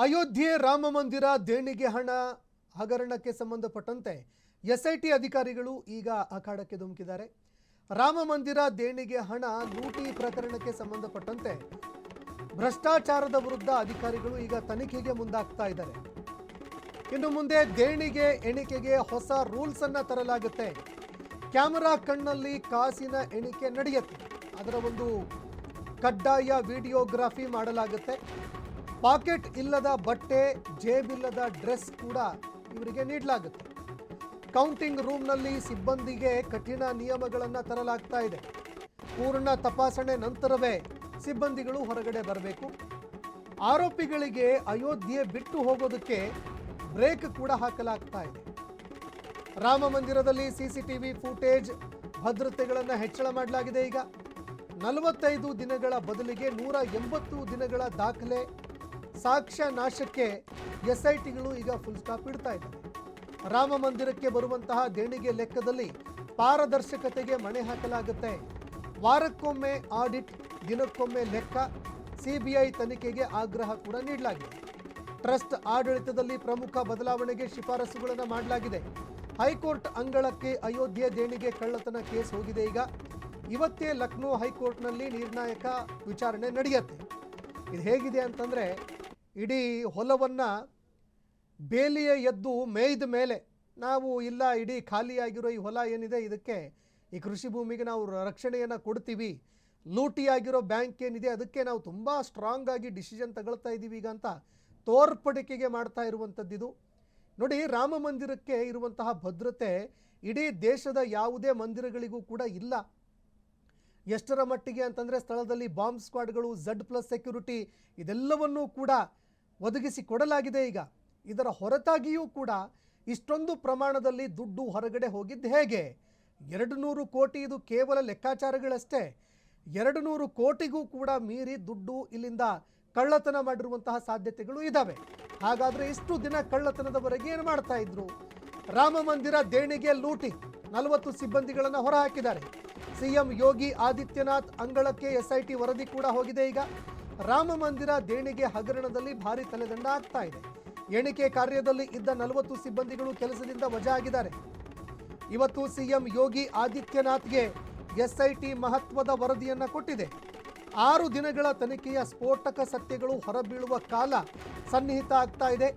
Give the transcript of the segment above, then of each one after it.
ಅಯೋಧ್ಯೆ ರಾಮ ಮಂದಿರ ದೇಣಿಗೆ ಹಣ ಹಗರಣಕ್ಕೆ ಸಂಬಂಧಪಟ್ಟಂತೆ ಎಸ್ಐಟಿ ಅಧಿಕಾರಿಗಳು ಈಗ ಅಖಾಡಕ್ಕೆ ಧುಮುಕಿದ್ದಾರೆ. ರಾಮ ಮಂದಿರ ದೇಣಿಗೆ ಹಣ ಲೂಟಿ ಪ್ರಕರಣಕ್ಕೆ ಸಂಬಂಧಪಟ್ಟಂತೆ ಭ್ರಷ್ಟಾಚಾರದ ವಿರುದ್ಧ ಅಧಿಕಾರಿಗಳು ಈಗ ತನಿಖೆಗೆ ಮುಂದಾಗ್ತಾ ಇದ್ದಾರೆ. ಇನ್ನು ಮುಂದೆ ದೇಣಿಗೆ ಎಣಿಕೆಗೆ ಹೊಸ ರೂಲ್ಸ್ ಅನ್ನು ತರಲಾಗುತ್ತೆ. ಕ್ಯಾಮೆರಾ ಕಣ್ಣಲ್ಲಿ ಕಾಸಿನ ಎಣಿಕೆ ನಡೆಯುತ್ತೆ. ಅದರ ಒಂದು ಕಡ್ಡಾಯ ವಿಡಿಯೋಗ್ರಫಿ ಮಾಡಲಾಗುತ್ತೆ. ಪಾಕೆಟ್ ಇಲ್ಲದ ಬಟ್ಟೆ, ಜೇಬಿಲ್ಲದ ಡ್ರೆಸ್ ಕೂಡ ಇವರಿಗೆ ನೀಡಲಾಗುತ್ತೆ. ಕೌಂಟಿಂಗ್ ರೂಮ್ನಲ್ಲಿ ಸಿಬ್ಬಂದಿಗೆ ಕಠಿಣ ನಿಯಮಗಳನ್ನು ತರಲಾಗ್ತಾ ಇದೆ. ಪೂರ್ಣ ತಪಾಸಣೆ ನಂತರವೇ ಸಿಬ್ಬಂದಿಗಳು ಹೊರಗಡೆ ಬರಬೇಕು. ಆರೋಪಿಗಳಿಗೆ ಅಯೋಧ್ಯೆ ಬಿಟ್ಟು ಹೋಗೋದಕ್ಕೆ ಬ್ರೇಕ್ ಕೂಡ ಹಾಕಲಾಗ್ತಾ ಇದೆ. ರಾಮ ಮಂದಿರದಲ್ಲಿ ಸಿಸಿಟಿವಿ ಫುಟೇಜ್ ಭದ್ರತೆಗಳನ್ನು ಹೆಚ್ಚಳ ಮಾಡಲಾಗಿದೆ. ಈಗ 45 ದಿನಗಳ ಬದಲಿಗೆ 180 ದಿನಗಳ ದಾಖಲೆ ಸಾಕ್ಷ್ಯ ನಾಶಕ್ಕೆ ಎಸ್ಐಟಿಗಳು ಈಗ ಫುಲ್ ಸ್ಟಾಪ್ ಇಡ್ತಾ ಇದ್ದಾರೆ. ರಾಮ ಮಂದಿರಕ್ಕೆ ಬರುವಂತಹ ದೇಣಿಗೆ ಲೆಕ್ಕದಲ್ಲಿ ಪಾರದರ್ಶಕತೆಗೆ ಮಣೆ ಹಾಕಲಾಗುತ್ತೆ. ವಾರಕ್ಕೊಮ್ಮೆ ಆಡಿಟ್, ದಿನಕ್ಕೊಮ್ಮೆ ಲೆಕ್ಕ, ಸಿಬಿಐ ತನಿಖೆಗೆ ಆಗ್ರಹ ಕೂಡ ನೀಡಲಾಗಿದೆ. ಟ್ರಸ್ಟ್ ಆಡಳಿತದಲ್ಲಿ ಪ್ರಮುಖ ಬದಲಾವಣೆಗೆ ಶಿಫಾರಸುಗಳನ್ನು ಮಾಡಲಾಗಿದೆ. ಹೈಕೋರ್ಟ್ ಅಂಗಳಕ್ಕೆ ಅಯೋಧ್ಯೆ ದೇಣಿಗೆ ಕಳ್ಳತನ ಕೇಸ್ ಹೋಗಿದೆ. ಈಗ ಇವತ್ತೇ ಲಕ್ನೋ ಹೈಕೋರ್ಟ್ನಲ್ಲಿ ನಿರ್ಣಾಯಕ ವಿಚಾರಣೆ ನಡೆಯುತ್ತೆ. ಇದು ಹೇಗಿದೆ ಅಂತಂದರೆ, ಇಡೀ ಹೊಲವನ್ನು ಬೇಲಿಯ ಎದ್ದು ಮೇಯ್ದ ಮೇಲೆ ನಾವು ಇಲ್ಲ, ಇಡೀ ಖಾಲಿಯಾಗಿರೋ ಈ ಹೊಲ ಏನಿದೆ ಇದಕ್ಕೆ, ಈ ಕೃಷಿ ಭೂಮಿಗೆ ನಾವು ರಕ್ಷಣೆಯನ್ನು ಕೊಡ್ತೀವಿ, ಲೂಟಿಯಾಗಿರೋ ಬ್ಯಾಂಕ್ ಏನಿದೆ ಅದಕ್ಕೆ ನಾವು ತುಂಬ ಸ್ಟ್ರಾಂಗ್ ಆಗಿ ಡಿಸಿಷನ್ ತಗೊಳ್ತಾ ಇದ್ದೀವಿ ಈಗ ಅಂತ ತೋರ್ಪಡಿಕೆಗೆ ಮಾಡ್ತಾ ಇರುವಂಥದ್ದಿದು. ನೋಡಿ, ರಾಮ ಮಂದಿರಕ್ಕೆ ಇರುವಂತಹ ಭದ್ರತೆ ಇಡೀ ದೇಶದ ಯಾವುದೇ ಮಂದಿರಗಳಿಗೂ ಕೂಡ ಇಲ್ಲ. ಎಷ್ಟರ ಮಟ್ಟಿಗೆ ಅಂತಂದರೆ, ಸ್ಥಳದಲ್ಲಿ ಬಾಂಬ್ ಸ್ಕ್ವಾಡ್ಗಳು, Z+ ಸೆಕ್ಯೂರಿಟಿ ಇದೆಲ್ಲವನ್ನೂ ಕೂಡ ಒದಗಿಸಿ ಕೊಡಲಾಗಿದೆ. ಈಗ ಇದರ ಹೊರತಾಗಿಯೂ ಕೂಡ ಇಷ್ಟೊಂದು ಪ್ರಮಾಣದಲ್ಲಿ ದುಡ್ಡು ಹೊರಗಡೆ ಹೋಗಿದ್ದು ಹೇಗೆ? 200 ಕೋಟಿ, ಇದು ಕೇವಲ ಲೆಕ್ಕಾಚಾರಗಳಷ್ಟೇ. 200 ಕೋಟಿಗೂ ಕೂಡ ಮೀರಿ ದುಡ್ಡು ಇಲ್ಲಿಂದ ಕಳ್ಳತನ ಮಾಡಿರುವಂತಹ ಸಾಧ್ಯತೆಗಳು ಇದ್ದಾವೆ. ಹಾಗಾದರೆ ಇಷ್ಟು ದಿನ ಕಳ್ಳತನದವರೆಗೆ ಏನು ಮಾಡ್ತಾ ಇದ್ರು? ರಾಮ ಮಂದಿರ ದೇಣಿಗೆ ಲೂಟಿ 40 ಸಿಬ್ಬಂದಿಗಳನ್ನು ಹೊರಹಾಕಿದ್ದಾರೆ. ಸಿಎಂ ಯೋಗಿ ಆದಿತ್ಯನಾಥ್ ಅಂಗಳಕ್ಕೆ ಎಸ್ಐಟಿ ವರದಿ ಕೂಡ ಹೋಗಿದೆ. ಈಗ ರಾಮ ಮಂದಿರ ದೇಣಿಗೆ ಹಗರಣದಲ್ಲಿ ಭಾರಿ ತಲೆದಂಡ ಆಗ್ತಾ ಇದೆ. ಎಣಿಕೆ ಕಾರ್ಯದಲ್ಲಿ ಇದ್ದ 40 ಸಿಬ್ಬಂದಿಗಳು ಕೆಲಸದಿಂದ ವಜಾ ಆಗಿದ್ದಾರೆ. ಇವತ್ತು ಸಿಎಂ ಯೋಗಿ ಆದಿತ್ಯನಾಥ್ಗೆ ಎಸ್ಐಟಿ ಮಹತ್ವದ ವರದಿಯನ್ನು ಕೊಟ್ಟಿದೆ. 6 ದಿನಗಳ ತನಿಖೆಯ ಸ್ಫೋಟಕ ಸತ್ಯಗಳು ಹೊರಬೀಳುವ ಕಾಲ ಸನ್ನಿಹಿತ ಆಗ್ತಾ ಇದೆ.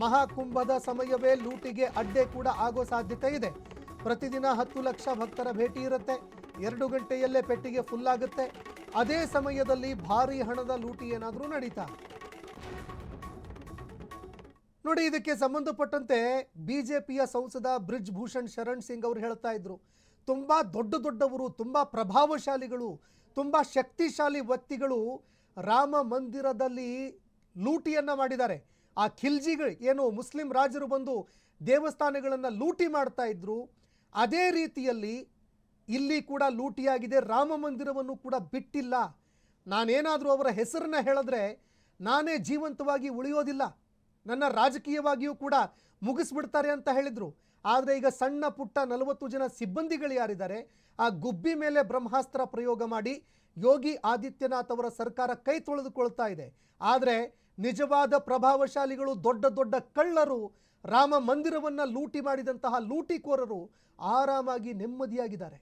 ಮಹಾಕುಂಭದ ಸಮಯವೇ ಲೂಟಿಗೆ ಅಡ್ಡೆ ಕೂಡ ಆಗೋ ಸಾಧ್ಯತೆ ಇದೆ. ಪ್ರತಿದಿನ 10 ಲಕ್ಷ ಭಕ್ತರ ಭೇಟಿ ಇರುತ್ತೆ. 2 ಗಂಟೆಯಲ್ಲೇ ಪೆಟ್ಟಿಗೆ ಫುಲ್ ಆಗುತ್ತೆ. ಅದೇ ಸಮಯದಲ್ಲಿ ಭಾರಿ ಹಣದ ಲೂಟಿ ಏನಾದರೂ ನಡೀತಾ? ನೋಡಿ, ಇದಕ್ಕೆ ಸಂಬಂಧಪಟ್ಟಂತೆ ಬಿಜೆಪಿಯ ಸಂಸದ ಬ್ರಿಜ್ ಭೂಷಣ್ ಶರಣ್ ಸಿಂಗ್ ಅವರು ಹೇಳ್ತಾ ಇದ್ರು, ತುಂಬ ದೊಡ್ಡವರು, ತುಂಬ ಪ್ರಭಾವಶಾಲಿಗಳು, ತುಂಬ ಶಕ್ತಿಶಾಲಿ ವ್ಯಕ್ತಿಗಳು ರಾಮ ಮಂದಿರದಲ್ಲಿ ಲೂಟಿಯನ್ನು ಮಾಡಿದ್ದಾರೆ. ಆ ಖಿಲ್ಜಿಗಳು ಏನು ಮುಸ್ಲಿಂ ರಾಜರು ಬಂದು ದೇವಸ್ಥಾನಗಳನ್ನು ಲೂಟಿ ಮಾಡ್ತಾ ಇದ್ರು, ಅದೇ ರೀತಿಯಲ್ಲಿ ಇಲ್ಲಿ ಕೂಡ ಲೂಟಿಯಾಗಿದೆ. ರಾಮ ಮಂದಿರವನ್ನು ಕೂಡ ಬಿಟ್ಟಿಲ್ಲ. ನಾನೇನಾದರೂ ಅವರ ಹೆಸರನ್ನ ಹೇಳಿದ್ರೆ ನಾನೇ ಜೀವಂತವಾಗಿ ಉಳಿಯೋದಿಲ್ಲ, ನನ್ನ ರಾಜಕೀಯವಾಗಿಯೂ ಕೂಡ ಮುಗಿಸ್ಬಿಡ್ತಾರೆ ಅಂತ ಹೇಳಿದರು. ಆದರೆ ಈಗ ಸಣ್ಣ ಪುಟ್ಟ 40 ಜನ ಸಿಬ್ಬಂದಿಗಳು ಯಾರಿದ್ದಾರೆ, ಆ ಗುಬ್ಬಿ ಮೇಲೆ ಬ್ರಹ್ಮಾಸ್ತ್ರ ಪ್ರಯೋಗ ಮಾಡಿ ಯೋಗಿ ಆದಿತ್ಯನಾಥ್ ಅವರ ಸರ್ಕಾರ ಕೈ ತೊಳೆದುಕೊಳ್ತಾ ಇದೆ. ಆದರೆ ನಿಜವಾದ ಪ್ರಭಾವಶಾಲಿಗಳು, ದೊಡ್ಡ ಕಳ್ಳರು, ರಾಮ ಮಂದಿರವನ್ನು ಲೂಟಿ ಮಾಡಿದಂತಹ ಲೂಟಿಕೋರರು ಆರಾಮಾಗಿ ನೆಮ್ಮದಿಯಾಗಿದ್ದಾರೆ.